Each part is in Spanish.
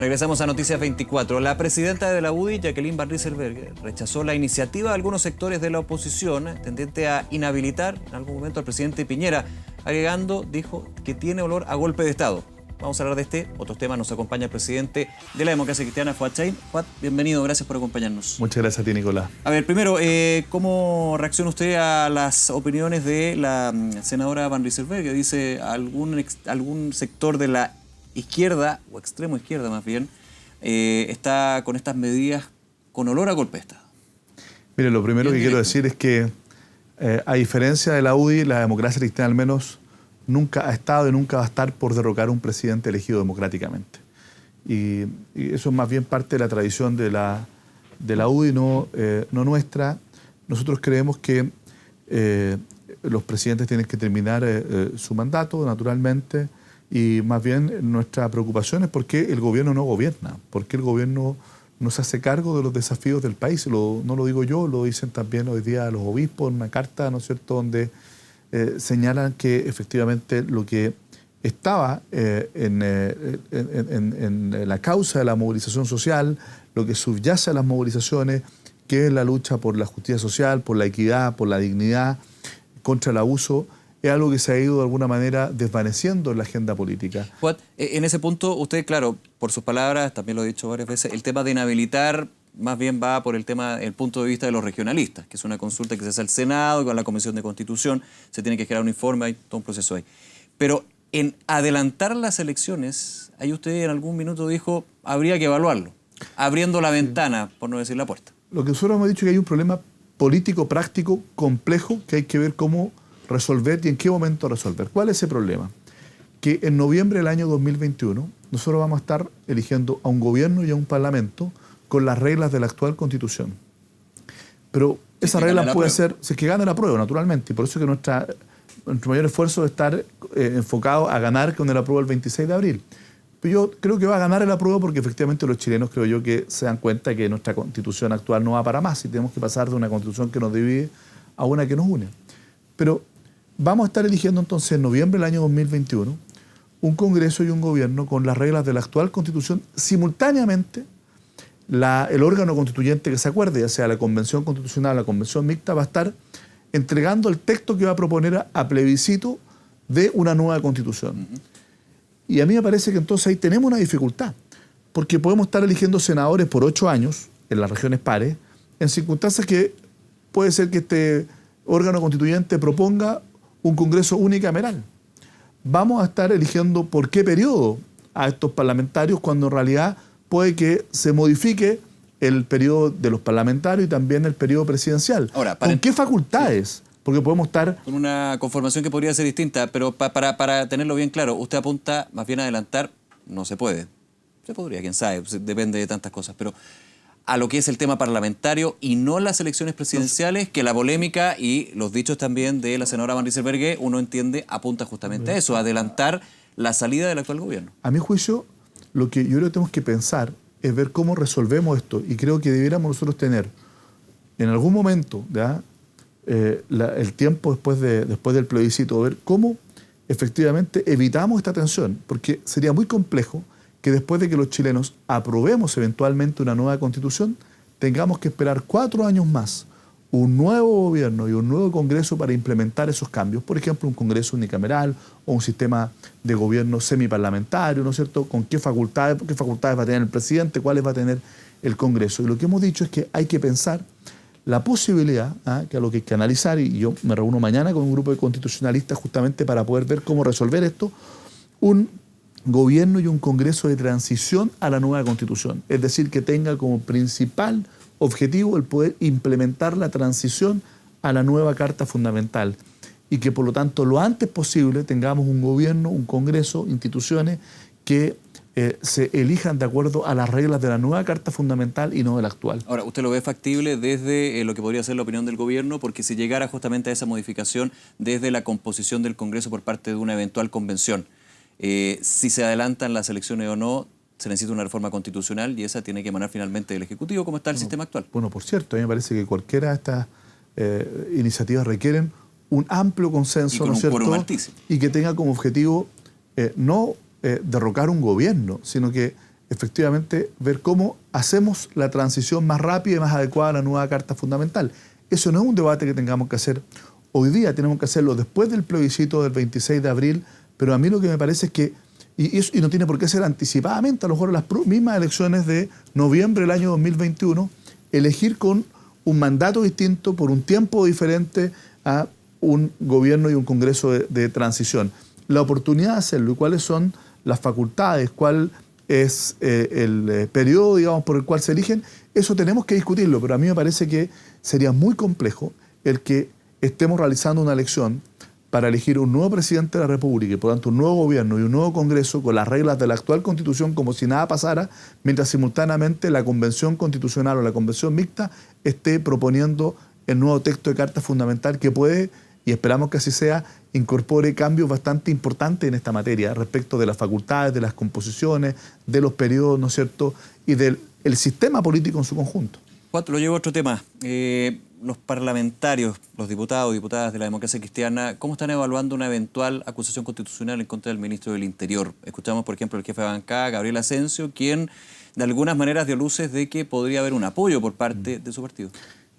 Regresamos a Noticias 24. La presidenta de la UDI, Jacqueline Van Rysselberghe, rechazó la iniciativa de algunos sectores de la oposición tendiente a inhabilitar en algún momento al presidente Piñera, agregando, dijo, que tiene olor a golpe de Estado. Vamos a hablar de este, otros temas. Nos acompaña el presidente de la Democracia Cristiana, Fuad Chahine. Fuad, bienvenido, gracias por acompañarnos. Muchas gracias a ti, Nicolás. A ver, primero, ¿cómo reacciona usted a las opiniones de la senadora Van Rysselberghe? Dice algún sector de la izquierda, o extremo izquierda más bien, está con estas medidas con olor a golpe de Estado. Mire, lo primero que quiero decir es que, a diferencia de la UDI, la Democracia Cristiana al menos nunca ha estado y nunca va a estar por derrocar a un presidente elegido democráticamente. Y eso es más bien parte de la tradición de la UDI, no nuestra. Nosotros creemos que los presidentes tienen que terminar su mandato, naturalmente, y más bien nuestra preocupación es por qué el gobierno no gobierna, por qué el gobierno no se hace cargo de los desafíos del país. No lo digo yo, lo dicen también hoy día los obispos en una carta, ¿no es cierto?, donde señalan que efectivamente lo que estaba en la causa de la movilización social, lo que subyace a las movilizaciones, que es la lucha por la justicia social, por la equidad, por la dignidad, contra el abuso, es algo que se ha ido de alguna manera desvaneciendo en la agenda política. Fuad, en ese punto, usted, claro, por sus palabras, también lo he dicho varias veces, el tema de inhabilitar más bien va por el punto de vista de los regionalistas, que es una consulta que se hace al Senado, con la Comisión de Constitución, se tiene que generar un informe, hay todo un proceso ahí. Pero en adelantar las elecciones, ahí usted en algún minuto dijo, habría que evaluarlo, abriendo la ventana, por no decir la puerta. Lo que nosotros hemos dicho es que hay un problema político, práctico, complejo, que hay que ver cómo resolver y en qué momento resolver. ¿Cuál es ese problema? Que en noviembre del año 2021 nosotros vamos a estar eligiendo a un gobierno y a un parlamento con las reglas de la actual Constitución. Pero esa regla puede ser, si es que gana la prueba, naturalmente, y por eso es que nuestro mayor esfuerzo es estar enfocado a ganar con el apruebo el 26 de abril. Pero yo creo que va a ganar el apruebo porque efectivamente los chilenos, creo yo, que se dan cuenta que nuestra Constitución actual no va para más y tenemos que pasar de una Constitución que nos divide a una que nos une. Pero vamos a estar eligiendo entonces en noviembre del año 2021 un Congreso y un gobierno con las reglas de la actual Constitución simultáneamente. El órgano constituyente que se acuerde, ya sea la Convención Constitucional o la Convención Mixta, va a estar entregando el texto que va a proponer a plebiscito de una nueva Constitución. Y a mí me parece que entonces ahí tenemos una dificultad, porque podemos estar eligiendo senadores por 8 años en las regiones pares, en circunstancias que puede ser que este órgano constituyente proponga un Congreso unicameral. Vamos a estar eligiendo por qué periodo a estos parlamentarios cuando en realidad puede que se modifique el periodo de los parlamentarios y también el periodo presidencial. Ahora, ¿con qué facultades? Porque podemos estar con una conformación que podría ser distinta, pero para tenerlo bien claro, usted apunta más bien a adelantar, no se puede. Se podría, quién sabe, depende de tantas cosas, pero a lo que es el tema parlamentario y no las elecciones presidenciales, que la polémica y los dichos también de la senadora Van Rysselberghe, uno entiende, apunta justamente a eso, a adelantar la salida del actual gobierno. A mi juicio, lo que yo creo que tenemos que pensar es ver cómo resolvemos esto, y creo que debiéramos nosotros tener en algún momento el tiempo después del plebiscito, ver cómo efectivamente evitamos esta tensión, porque sería muy complejo que después de que los chilenos aprobemos eventualmente una nueva Constitución, tengamos que esperar 4 años más un nuevo gobierno y un nuevo Congreso para implementar esos cambios. Por ejemplo, un Congreso unicameral o un sistema de gobierno semiparlamentario, ¿no es cierto? ¿Con qué facultades va a tener el presidente? ¿Cuáles va a tener el Congreso? Y lo que hemos dicho es que hay que pensar la posibilidad, que a lo que hay que analizar, y yo me reúno mañana con un grupo de constitucionalistas justamente para poder ver cómo resolver esto, un gobierno y un Congreso de transición a la nueva Constitución. Es decir, que tenga como principal objetivo el poder implementar la transición a la nueva Carta Fundamental y que por lo tanto lo antes posible tengamos un gobierno, un Congreso, instituciones que se elijan de acuerdo a las reglas de la nueva Carta Fundamental y no de la actual. Ahora, ¿usted lo ve factible desde lo que podría ser la opinión del gobierno? Porque si llegara justamente a esa modificación desde la composición del Congreso por parte de una eventual convención, si se adelantan las elecciones o no, se necesita una reforma constitucional y esa tiene que emanar finalmente del Ejecutivo, como está el sistema actual. Bueno, por cierto, a mí me parece que cualquiera de estas iniciativas requieren un amplio consenso, ¿no es cierto? Y que tenga como objetivo no derrocar un gobierno, sino que efectivamente ver cómo hacemos la transición más rápida y más adecuada a la nueva Carta Fundamental. Eso no es un debate que tengamos que hacer hoy día, tenemos que hacerlo después del plebiscito del 26 de abril, pero a mí lo que me parece es que, y no tiene por qué ser anticipadamente, a lo mejor en las mismas elecciones de noviembre del año 2021, elegir con un mandato distinto, por un tiempo diferente a un gobierno y un congreso de transición. La oportunidad de hacerlo y cuáles son las facultades, cuál es el periodo, digamos, por el cual se eligen, eso tenemos que discutirlo, pero a mí me parece que sería muy complejo el que estemos realizando una elección para elegir un nuevo presidente de la República y por tanto un nuevo gobierno y un nuevo Congreso con las reglas de la actual Constitución como si nada pasara, mientras simultáneamente la Convención Constitucional o la Convención Mixta esté proponiendo el nuevo texto de Carta Fundamental que puede, y esperamos que así sea, incorpore cambios bastante importantes en esta materia respecto de las facultades, de las composiciones, de los periodos, ¿no es cierto?, y del sistema político en su conjunto. Juan, lo llevo a otro tema. Los parlamentarios, los diputados y diputadas de la democracia cristiana, ¿cómo están evaluando una eventual acusación constitucional en contra del ministro del Interior? Escuchamos, por ejemplo, al jefe de bancada, Gabriel Asensio, quien de algunas maneras dio luces de que podría haber un apoyo por parte de su partido.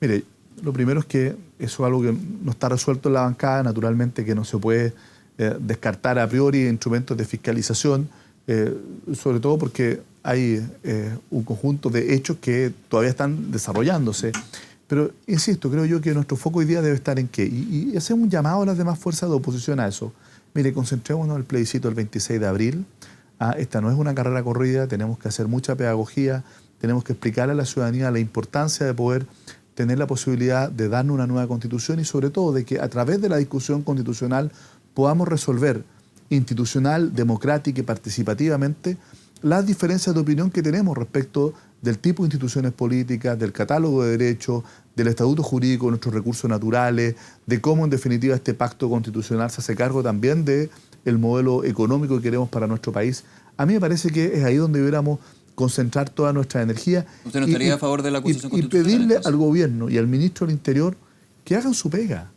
Mire, lo primero es que eso es algo que no está resuelto en la bancada, naturalmente que no se puede descartar a priori instrumentos de fiscalización, sobre todo porque hay un conjunto de hechos que todavía están desarrollándose. Pero, insisto, creo yo que nuestro foco hoy día debe estar en qué. Y hacemos un llamado a las demás fuerzas de oposición a eso. Mire, concentrémonos en el plebiscito del 26 de abril. Esta no es una carrera corrida, tenemos que hacer mucha pedagogía, tenemos que explicarle a la ciudadanía la importancia de poder tener la posibilidad de darnos una nueva constitución y sobre todo de que a través de la discusión constitucional podamos resolver institucional, democrática y participativamente las diferencias de opinión que tenemos respecto del tipo de instituciones políticas, del catálogo de derechos, del estatuto jurídico de nuestros recursos naturales, de cómo en definitiva este pacto constitucional se hace cargo también del modelo económico que queremos para nuestro país. A mí me parece que es ahí donde deberíamos concentrar toda nuestra energía. ¿Usted no estaría a favor de la acusación constitucional? Y pedirle al gobierno y al ministro del Interior que hagan su pega,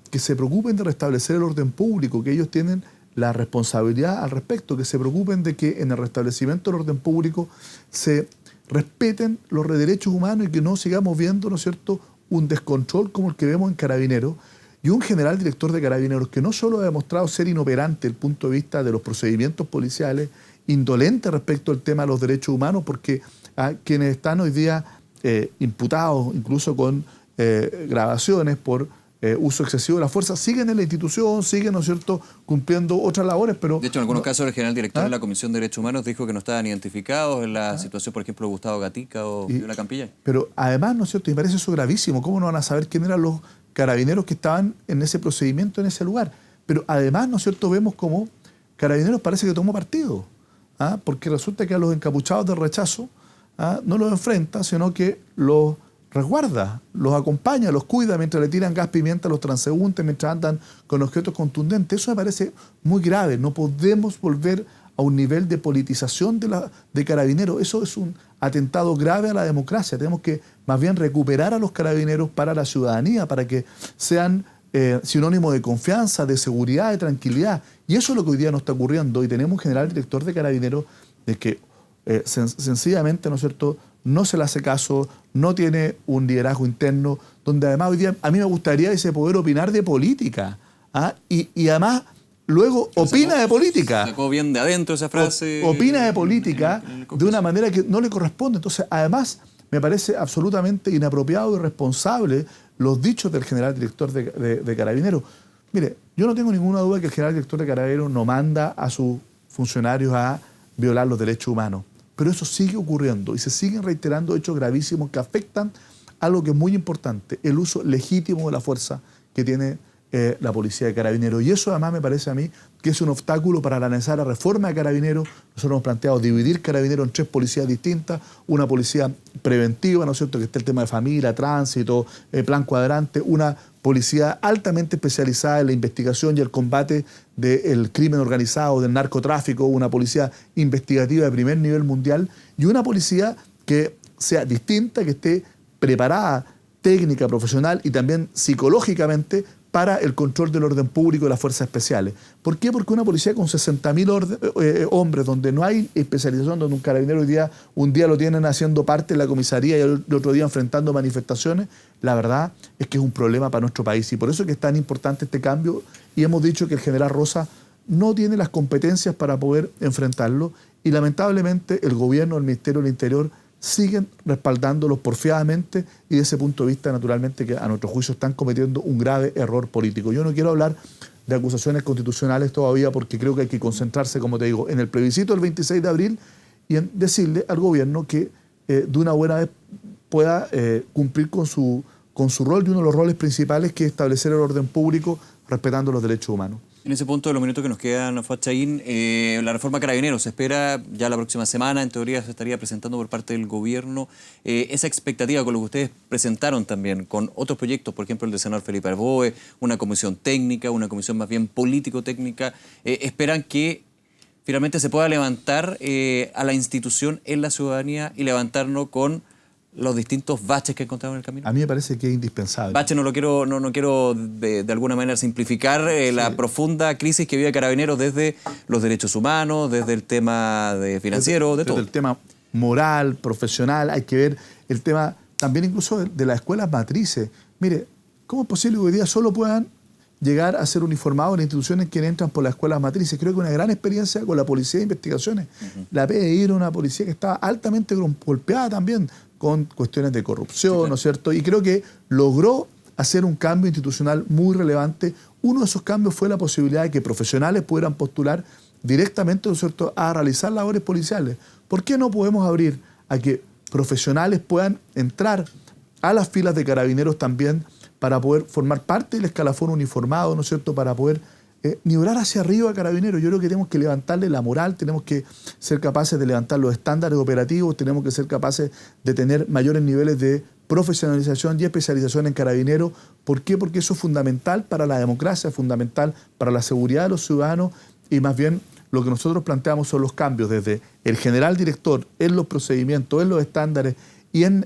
que se preocupen de restablecer el orden público, que ellos tienen la responsabilidad al respecto, que se preocupen de que en el restablecimiento del orden público se respeten los derechos humanos y que no sigamos viendo, ¿no es cierto?, un descontrol como el que vemos en Carabineros y un general director de Carabineros que no solo ha demostrado ser inoperante desde el punto de vista de los procedimientos policiales, indolente respecto al tema de los derechos humanos, porque quienes están hoy día imputados, incluso con grabaciones por uso excesivo de la fuerza, siguen en la institución, siguen, ¿no es cierto?, cumpliendo otras labores, pero... De hecho, en algunos casos el general director de la Comisión de Derechos Humanos dijo que no estaban identificados en la situación, por ejemplo, de Gustavo Gatica o Viola Campilla. Pero además, ¿no es cierto?, y me parece eso gravísimo, ¿cómo no van a saber quién eran los carabineros que estaban en ese procedimiento, en ese lugar? Pero además, ¿no es cierto?, vemos como Carabineros parece que tomó partido, porque resulta que a los encapuchados del rechazo no los enfrenta, sino que los resguarda, los acompaña, los cuida mientras le tiran gas pimienta a los transeúntes, mientras andan con objetos contundentes. Eso me parece muy grave. No podemos volver a un nivel de politización de Carabineros. Eso es un atentado grave a la democracia. Tenemos que más bien recuperar a los Carabineros para la ciudadanía, para que sean sinónimo de confianza, de seguridad, de tranquilidad. Y eso es lo que hoy día nos está ocurriendo. Y tenemos un general director de Carabineros de que sencillamente, ¿no es cierto?, no se le hace caso, no tiene un liderazgo interno, donde además hoy día a mí me gustaría ese poder opinar de política. Y además luego opina de política. Sacó bien de adentro esa frase. Opina de política de una manera que no le corresponde. Entonces, además, me parece absolutamente inapropiado y irresponsable los dichos del general director de Carabineros. Mire, yo no tengo ninguna duda que el general director de Carabineros no manda a sus funcionarios a violar los derechos humanos. Pero eso sigue ocurriendo y se siguen reiterando hechos gravísimos que afectan a algo que es muy importante, el uso legítimo de la fuerza que tiene la policía de Carabineros. Y eso además me parece a mí que es un obstáculo para la necesaria reforma de Carabineros. Nosotros hemos planteado dividir Carabineros en 3 policías distintas, una policía preventiva, ¿no es cierto?, que está el tema de familia, tránsito, plan cuadrante, una policía altamente especializada en la investigación y el combate del crimen organizado, del narcotráfico, una policía investigativa de primer nivel mundial y una policía que sea distinta, que esté preparada técnica, profesional y también psicológicamente para el control del orden público de las fuerzas especiales. ¿Por qué? Porque una policía con 60.000 hombres, donde no hay especialización, donde un carabinero un día lo tienen haciendo parte de la comisaría y el otro día enfrentando manifestaciones, la verdad es que es un problema para nuestro país. Y por eso es que es tan importante este cambio, y hemos dicho que el general Rosa no tiene las competencias para poder enfrentarlo, y lamentablemente el gobierno, el Ministerio del Interior, siguen respaldándolos porfiadamente, y de ese punto de vista, naturalmente, que a nuestro juicio están cometiendo un grave error político. Yo no quiero hablar de acusaciones constitucionales todavía, porque creo que hay que concentrarse, como te digo, en el plebiscito del 26 de abril y en decirle al gobierno que de una buena vez pueda cumplir con su rol, y uno de los roles principales, que es establecer el orden público respetando los derechos humanos. En ese punto, de los minutos que nos quedan, Fuad Chahín, la reforma Carabineros se espera ya la próxima semana, en teoría se estaría presentando por parte del gobierno. Esa expectativa con lo que ustedes presentaron también, con otros proyectos, por ejemplo el del senador Felipe Arboe, una comisión técnica, una comisión más bien político-técnica, esperan que finalmente se pueda levantar a la institución en la ciudadanía y levantarnos con los distintos baches que encontramos en el camino. A mí me parece que es indispensable. Bache no quiero de alguna manera simplificar la profunda crisis que vive Carabineros desde los derechos humanos, desde el tema financiero, de todo. Desde el tema moral, profesional, hay que ver el tema también incluso de las escuelas matrices. Mire, ¿cómo es posible que hoy día solo puedan llegar a ser uniformados en instituciones que entran por las escuelas matrices? Creo que una gran experiencia con la Policía de Investigaciones. La PDI era una policía que estaba altamente golpeada también, con cuestiones de corrupción, sí, ¿no es cierto? Y creo que logró hacer un cambio institucional muy relevante. Uno de esos cambios fue la posibilidad de que profesionales pudieran postular directamente, ¿no es cierto?, a realizar labores policiales. ¿Por qué no podemos abrir a que profesionales puedan entrar a las filas de Carabineros también, para poder formar parte del escalafón uniformado, ¿no es cierto?, para poder nivelar hacia arriba a Carabineros? Yo creo que tenemos que levantarle la moral, tenemos que ser capaces de levantar los estándares operativos, tenemos que ser capaces de tener mayores niveles de profesionalización y especialización en Carabineros. ¿Por qué? Porque eso es fundamental para la democracia, es fundamental para la seguridad de los ciudadanos, y más bien lo que nosotros planteamos son los cambios desde el general director, en los procedimientos, en los estándares y en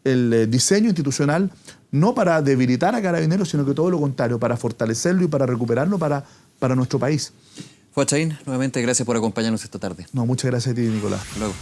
el diseño institucional, no para debilitar a Carabineros, sino que todo lo contrario, para fortalecerlo y para recuperarlo para nuestro país. Fuad Chahín, nuevamente gracias por acompañarnos esta tarde. No, muchas gracias a ti, Nicolás. Hasta luego.